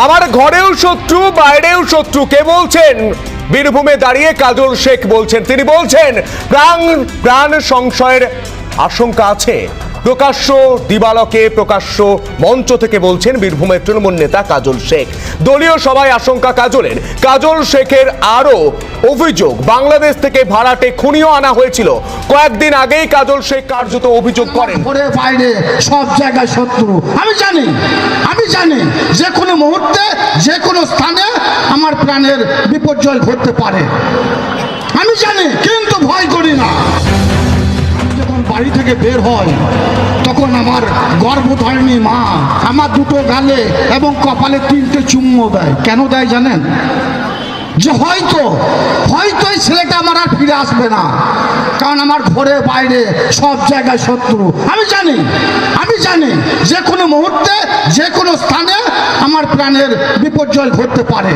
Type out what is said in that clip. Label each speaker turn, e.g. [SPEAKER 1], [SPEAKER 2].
[SPEAKER 1] আমার ঘরেও শত্রু বাইরেও শত্রু কে বলছেন? বীরভূমে দাঁড়িয়ে কাজল শেখ বলছেন, তিনি বলছেন প্রাণ সংশয়ের আশঙ্কা আছে। প্রকাশ্য দিবালকে প্রকাশ্য মঞ্চ থেকে বলছেন বীরভূমের তৃণমূল নেতা কাজল শেখ। দলীয় সভায় আশঙ্কা কাজলের। কাজল শেখের আরও অভিযোগ, বাংলাদেশ থেকে ভাড়াটে খুনিও আনা হয়েছিল। কয়েকদিন আগেই কাজল শেখ কার্যত অভিযোগ করেন,
[SPEAKER 2] ঘরে বাইরে সব জায়গায় শত্রু। আমি জানি যে কোনো মুহূর্তে যে কোনো স্থানে আমার প্রাণের বিপর্যয় ঘটতে পারে। আমি জানি, কিন্তু ভয় করি না। যখন বাড়ি থেকে বের হয় তখন আমার গর্ভধারিণী মা আমার দুটো গালে এবং কপালে 3টে চুম্বো দেয়। কেন দেয় জানেন? যে হয়তো এই ছেলেটা আমার আর ফিরে আসবে না, কারণ আমার ঘরে বাইরে সব জায়গায় শত্রু। আমি জানি যে কোনো মুহূর্তে যে কোনো স্থানে আমার প্রাণের বিপর্যয় ঘটতে পারে।